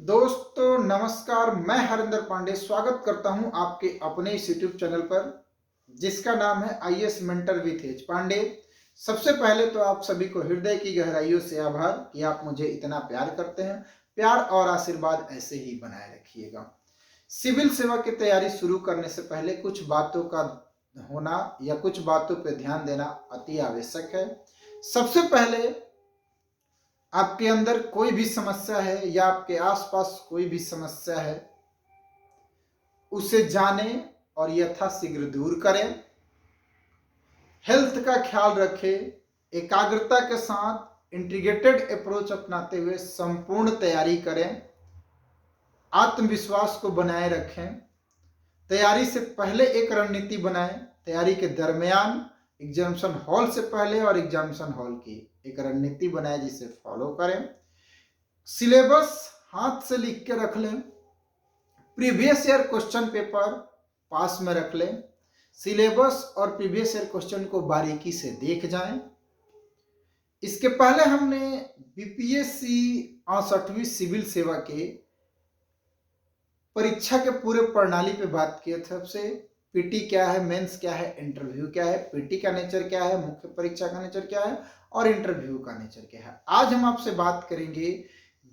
दोस्तों नमस्कार, मैं हरिंदर पांडे स्वागत करता हूं आपके अपने इस यूट्यूब चैनल पर जिसका नाम है IAS mentor with H Pandey. सबसे पहले तो आप सभी को हृदय की गहराइयों से आभार कि आप मुझे इतना प्यार करते हैं। प्यार और आशीर्वाद ऐसे ही बनाए रखिएगा। सिविल सेवा की तैयारी शुरू करने से पहले कुछ बातों का होना या कुछ बातों पर ध्यान देना अति आवश्यक है। सबसे पहले आपके अंदर कोई भी समस्या है या आपके आसपास कोई भी समस्या है, उसे जानें और यथाशीघ्र दूर करें। हेल्थ का ख्याल रखें, एकाग्रता के साथ इंटीग्रेटेड अप्रोच अपनाते हुए संपूर्ण तैयारी करें। आत्मविश्वास को बनाए रखें। तैयारी से पहले एक रणनीति बनाएं। तैयारी के दरमियान, एग्जामिनेशन हॉल से पहले और एग्जामिनेशन हॉल की एक रणनीति बनाएं जिसे फॉलो करें। सिलेबस हाथ से लिख के रख लें। Previous year question paper pass में रख लें। सिलेबस और प्रीवियस ईयर क्वेश्चन को बारीकी से देख जाएं। इसके पहले हमने बीपीएससी 68वीं सिविल सेवा के परीक्षा के पूरे प्रणाली पे बात किए थे। सबसे पीटी क्या है, मेंस क्या है, इंटरव्यू क्या है, पीटी का नेचर क्या है, मुख्य परीक्षा का नेचर क्या है और इंटरव्यू का नेचर क्या है। आज हम आपसे बात करेंगे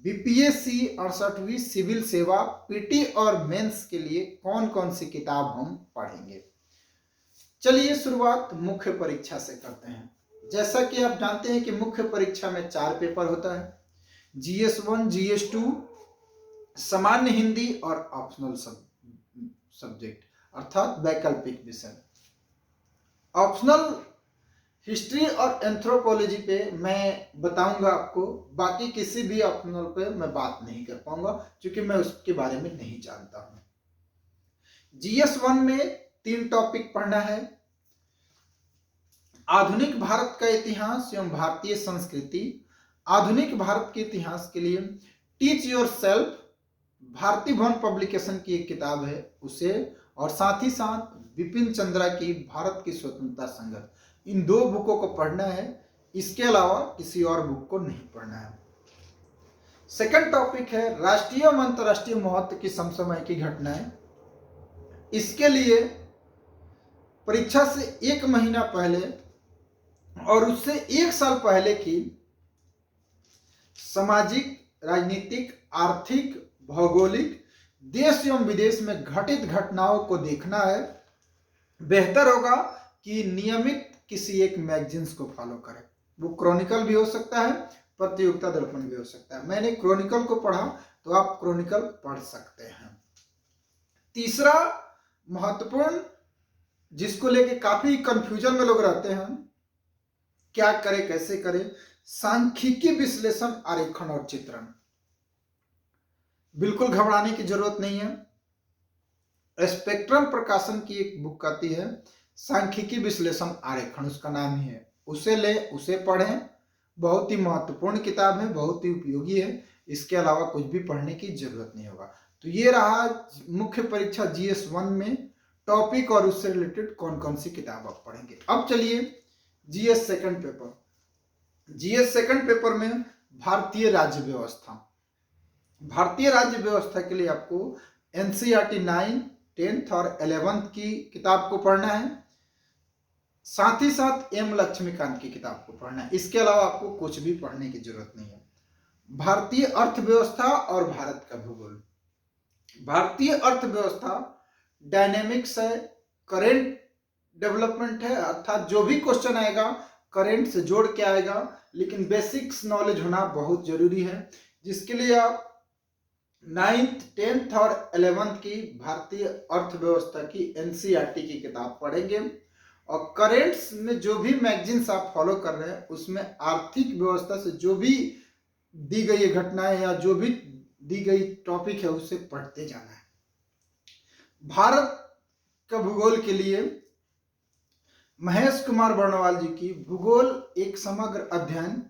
बीपीएससी 68वीं सिविल सेवा पीटी और मेंस के लिए कौन कौन सी किताब हम पढ़ेंगे। चलिए शुरुआत मुख्य परीक्षा से करते हैं। जैसा कि आप जानते हैं कि मुख्य परीक्षा में 4 पेपर होता है, GS1, GS2, सामान्य हिंदी और ऑप्शनल सब्जेक्ट अर्थात वैकल्पिक विषय। ऑप्शनल हिस्ट्री और एंथ्रोपोलॉजी पे मैं बताऊंगा आपको, बाकी किसी भी ऑप्शनल पे मैं बात नहीं कर पाऊंगा क्योंकि मैं उसके बारे में नहीं जानता हूं। GS1 में 3 टॉपिक पढ़ना है। आधुनिक भारत का इतिहास एवं भारतीय संस्कृति। आधुनिक भारत के इतिहास के लिए टीच योर सेल्फ, भारती भवन पब्लिकेशन की एक किताब है उसे, और साथ ही साथ बिपिन चंद्रा की भारत की स्वतंत्रता संघर्ष, इन 2 बुकों को पढ़ना है। इसके अलावा किसी और बुक को नहीं पढ़ना है। सेकंड टॉपिक है राष्ट्रीय एवं अंतर्राष्ट्रीय महत्व की समसामयिक की घटनाएं। इसके लिए परीक्षा से 1 महीना पहले और उससे 1 साल पहले की सामाजिक, राजनीतिक, आर्थिक, भौगोलिक, देश एवं विदेश में घटित घटनाओं को देखना है। बेहतर होगा कि नियमित किसी एक मैगजीन्स को फॉलो करें। वो क्रॉनिकल भी हो सकता है, प्रतियोगिता दर्पण भी हो सकता है। मैंने क्रॉनिकल को पढ़ा तो आप क्रॉनिकल पढ़ सकते हैं। तीसरा महत्वपूर्ण, जिसको लेके काफी कंफ्यूजन में लोग रहते हैं, क्या करें कैसे करें, सांख्यिकी विश्लेषण, आरेखन और चित्रण। बिल्कुल घबराने की जरूरत नहीं है। स्पेक्ट्रम प्रकाशन की एक बुक आती है सांख्यिकी विश्लेषण आरेखन, उसका नाम ही है। उसे ले, उसे पढ़ें। बहुत ही महत्वपूर्ण किताब है, बहुत ही उपयोगी है। इसके अलावा कुछ भी पढ़ने की जरूरत नहीं होगा। तो ये रहा मुख्य परीक्षा GS1 में टॉपिक और उससे रिलेटेड कौन कौन सी किताब आप पढ़ेंगे। अब चलिए GS second paper. GS second paper में भारतीय राज्य व्यवस्था। भारतीय राज्य व्यवस्था के लिए आपको NCERT 9, 10th और 11th की किताब को पढ़ना है। साथ ही साथ M लक्ष्मीकांत की किताब को पढ़ना है। इसके अलावा आपको कुछ भी पढ़ने की जरूरत नहीं है। भारतीय अर्थव्यवस्था और भारत का भूगोल। भारतीय अर्थव्यवस्था डायनेमिक्स है, करेंट डेवलपमेंट है, अर्थात जो भी क्वेश्चन आएगा करेंट से जोड़ के आएगा, लेकिन बेसिक्स नॉलेज होना बहुत जरूरी है, जिसके लिए आप 9th, 10th और 11th की भारतीय अर्थव्यवस्था की NCERT की किताब पढ़ेंगे। और करेंट्स में जो भी मैगजीन्स आप फॉलो कर रहे हैं उसमें आर्थिक व्यवस्था से जो भी दी गई घटनाएं या जो भी दी गई टॉपिक है उसे पढ़ते जाना है। भारत का भूगोल के लिए महेश कुमार बर्णवाल जी की भूगोल एक समग्र अध्ययन,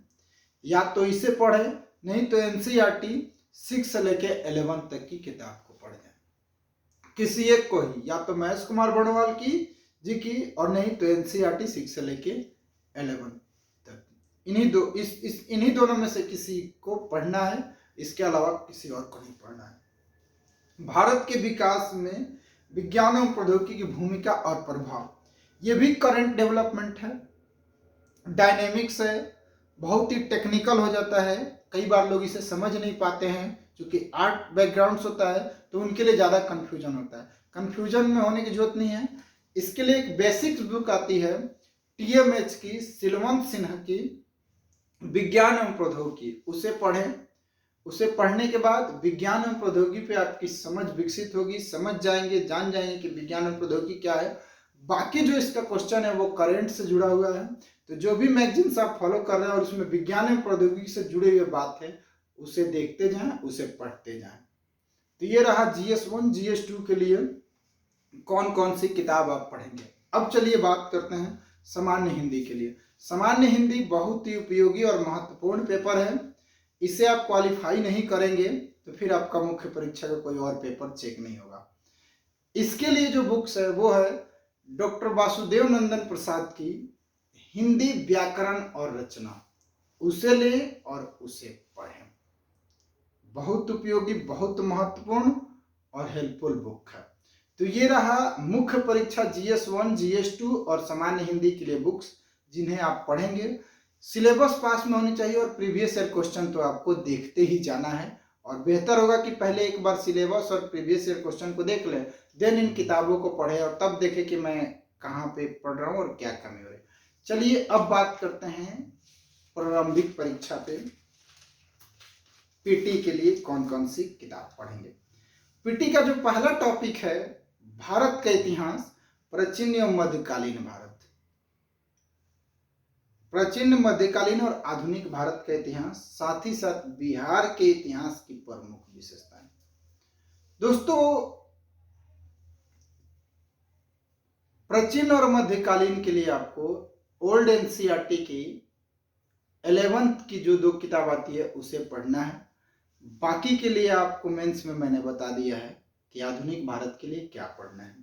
या तो इसे पढ़ें, नहीं तो NCERT 6 से लेके 11 तक की किताब को पढ़ जाए। किसी एक को ही, या तो महेश कुमार बर्णवाल की जी की और नहीं तो NCERT 6 से लेके 11 तक। इन्हीं दोनों में से किसी को पढ़ना है। इसके अलावा किसी और को नहीं पढ़ना है। भारत के विकास में विज्ञान एवं प्रौद्योगिकी की भूमिका और प्रभाव, ये भी करंट डेवलपमेंट है, डायनेमिक्स है, बहुत ही टेक्निकल हो जाता है, कई बार लोग इसे समझ नहीं पाते हैं, क्योंकि आर्ट बैकग्राउंड होता है तो उनके लिए ज़्यादा कंफ्यूजन होता है। कंफ्यूजन में होने की जरूरत नहीं है। इसके लिए एक बेसिक्स बुक आती है TMH की, सिलवंत सिन्हा की, विज्ञान एवं प्रौद्योगिकी, उसे पढ़ें। उसे पढ़ने के बाद विज्ञान एवं प्रौद्योगिकी पे आपकी समझ विकसित होगी, समझ जाएंगे, जान जाएंगे कि विज्ञान एवं प्रौद्योगिकी क्या है। बाकी जो इसका क्वेश्चन है वो करंट से जुड़ा हुआ है, तो जो भी मैगजीन्स आप फॉलो कर रहे हैं और उसमें विज्ञान एवं प्रौद्योगिकी से जुड़े हुए बात है, उसे देखते जाएं, उसे पढ़ते जाएं। तो ये रहा GS1 GS2 के लिए कौन कौन सी किताब आप पढ़ेंगे। अब चलिए बात करते हैं सामान्य हिंदी के लिए। सामान्य हिंदी बहुत ही उपयोगी और महत्वपूर्ण पेपर है। इसे आप क्वालिफाई नहीं करेंगे तो फिर आपका मुख्य परीक्षा का कोई और पेपर चेक नहीं होगा। इसके लिए जो बुक्स है वो है डॉक्टर वासुदेव नंदन प्रसाद की हिंदी व्याकरण और रचना, उसे लें और उसे पढ़ें। बहुत उपयोगी, बहुत महत्वपूर्ण और हेल्पफुल बुक है। तो ये रहा मुख्य परीक्षा GS1 GS2 और सामान्य हिंदी के लिए बुक्स जिन्हें आप पढ़ेंगे। सिलेबस पास में होनी चाहिए और प्रीवियस ईयर क्वेश्चन तो आपको देखते ही जाना है, और बेहतर होगा कि पहले एक बार सिलेबस और प्रीवियस ईयर क्वेश्चन को देख लें, देन इन किताबों को पढ़े और तब देखें कि मैं कहाँ पे पढ़ रहा हूँ और क्या कमी हो रही है। चलिए अब बात करते हैं प्रारंभिक परीक्षा पे PT के लिए कौन कौन सी किताब पढ़ेंगे। PT का जो पहला टॉपिक है भारत का इतिहास, प्राचीन एवं मध्यकालीन भारत, प्राचीन, मध्यकालीन और आधुनिक भारत का इतिहास, साथ ही साथ बिहार के इतिहास की प्रमुख विशेषताएं। दोस्तों, प्राचीन और मध्यकालीन के लिए आपको ओल्ड NCERT की 11th की जो 2 किताब आती है उसे पढ़ना है। बाकी के लिए आपको मेंस में मैंने बता दिया है कि आधुनिक भारत के लिए क्या पढ़ना है।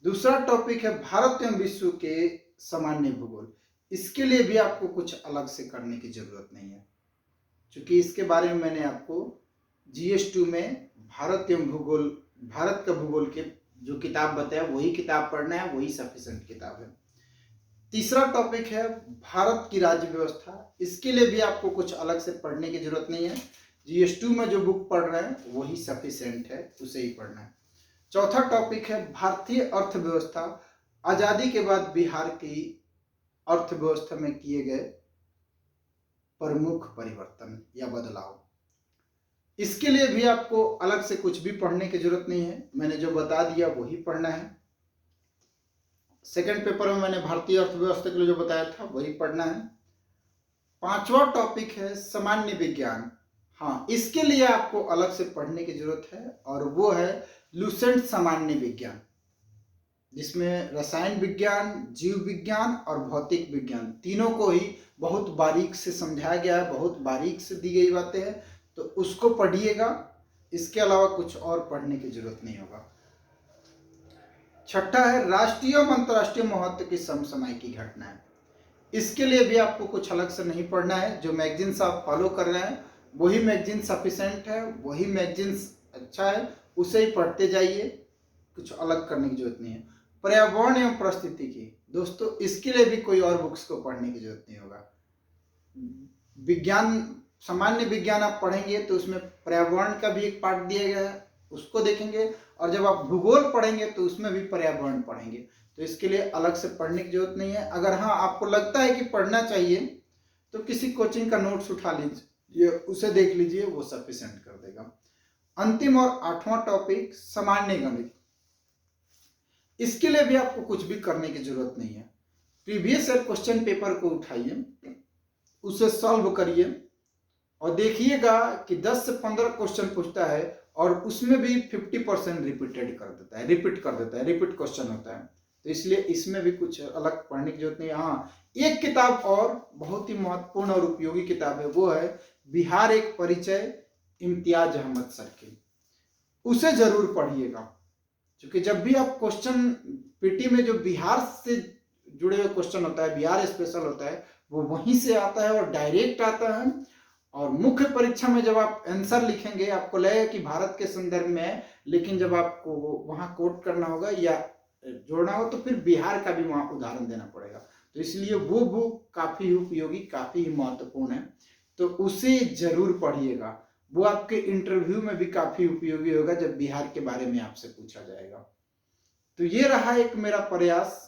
दूसरा टॉपिक है भारत एवं विश्व के सामान्य भूगोल। इसके लिए भी आपको कुछ अलग से करने की जरूरत नहीं है, क्योंकि इसके बारे में मैंने आपको GS2 में भारत एवं भूगोल, भारत का भूगोल के जो किताब बताया वही किताब पढ़ना है, वही सफिशिएंट किताब है। तीसरा टॉपिक है भारत की राज्य व्यवस्था। इसके लिए भी आपको कुछ अलग से पढ़ने की जरूरत नहीं है, GS2 में जो बुक पढ़ रहे हैं वही सफिशिएंट है, उसे ही पढ़ना है। चौथा टॉपिक है भारतीय अर्थव्यवस्था, आजादी के बाद बिहार की अर्थव्यवस्था में किए गए प्रमुख परिवर्तन या बदलाव। इसके लिए भी आपको अलग से कुछ भी पढ़ने की जरूरत नहीं है, मैंने जो बता दिया वही पढ़ना है। सेकंड पेपर में मैंने भारतीय अर्थव्यवस्था के लिए जो बताया था वही पढ़ना है। पांचवा टॉपिक है सामान्य विज्ञान। हाँ, इसके लिए आपको अलग से पढ़ने की जरूरत है, और वो है लुसेंट सामान्य विज्ञान, जिसमें रसायन विज्ञान, जीव विज्ञान और भौतिक विज्ञान तीनों को ही बहुत बारीक से समझाया गया है, बहुत बारीक से दी गई बातें हैं, तो उसको पढ़िएगा। इसके अलावा कुछ और पढ़ने की जरूरत नहीं होगा। छठा है राष्ट्रीय और अंतर्राष्ट्रीय महत्व की समसामयिक घटनाएं। इसके लिए भी आपको कुछ अलग से नहीं पढ़ना है, जो मैगजीन्स आप फॉलो कर रहे हैं वही मैगजीन सफिशिएंट है, वही मैगजीन्स अच्छा है, उसे ही पढ़ते जाइए, कुछ अलग करने की जरूरत नहीं है। पर्यावरण एवं परिस्थितिकी, दोस्तों इसके लिए भी कोई और बुक्स को पढ़ने की जरूरत नहीं होगा। विज्ञान, सामान्य विज्ञान आप पढ़ेंगे तो उसमें पर्यावरण का भी एक पार्ट दिया गया है, उसको देखेंगे, और जब आप भूगोल पढ़ेंगे तो उसमें भी पर्यावरण पढ़ेंगे, तो इसके लिए अलग से पढ़ने की जरूरत नहीं है। अगर हाँ आपको लगता है कि पढ़ना चाहिए तो किसी कोचिंग का नोट्स उठा लीजिए, उसे देख लीजिए, वो सफिशिएंट कर देगा। अंतिम और आठवां टॉपिक सामान्य गणित। इसके लिए भी आपको कुछ भी करने की जरूरत नहीं है। प्रीवियस ईयर क्वेश्चन पेपर को उठाइए, उसे सॉल्व करिए और देखिएगा कि 10 से 15 क्वेश्चन पूछता है और उसमें भी 50% रिपीट कर देता है, रिपीट क्वेश्चन होता है, तो इसलिए इसमें भी कुछ अलग पढ़ने की जरूरत नहीं है। हाँ, एक किताब और बहुत ही महत्वपूर्ण और उपयोगी किताब है, वो है बिहार एक परिचय, इम्तियाज अहमद सर की, उसे जरूर पढ़िएगा, क्योंकि जब भी आप क्वेश्चन PT में जो बिहार से जुड़े हुए क्वेश्चन होता है, बिहार स्पेशल होता है, वो वहीं से आता है और डायरेक्ट आता है, और मुख्य परीक्षा में जब आप आंसर लिखेंगे आपको लगेगा कि भारत के संदर्भ में है, लेकिन जब आपको वहां कोट करना होगा या जोड़ना हो तो फिर बिहार का भी वहां उदाहरण देना पड़ेगा। तो इसलिए वो बुक काफी उपयोगी, काफी महत्वपूर्ण है, तो उसे जरूर पढ़िएगा। वो आपके इंटरव्यू में भी काफी उपयोगी होगा जब बिहार के बारे में आपसे पूछा जाएगा। तो ये रहा एक मेरा प्रयास।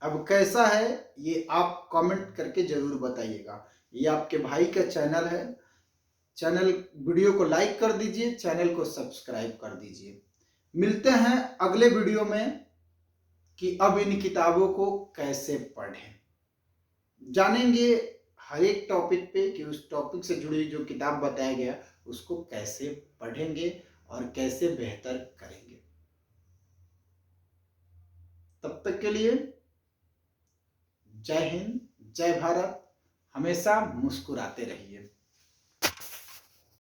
अब कैसा है ये आप कमेंट करके जरूर बताइएगा। ये आपके भाई का चैनल है, चैनल वीडियो को लाइक कर दीजिए, चैनल को सब्सक्राइब कर दीजिए। मिलते हैं अगले वीडियो में कि अब इन किताबों को कैसे पढ़ें, जानेंगे हर एक टॉपिक पे कि उस टॉपिक से जुड़ी जो किताब बताया गया उसको कैसे पढ़ेंगे और कैसे बेहतर करेंगे। तब तक के लिए जय हिंद, जय भारत, हमेशा मुस्कुराते रहिए।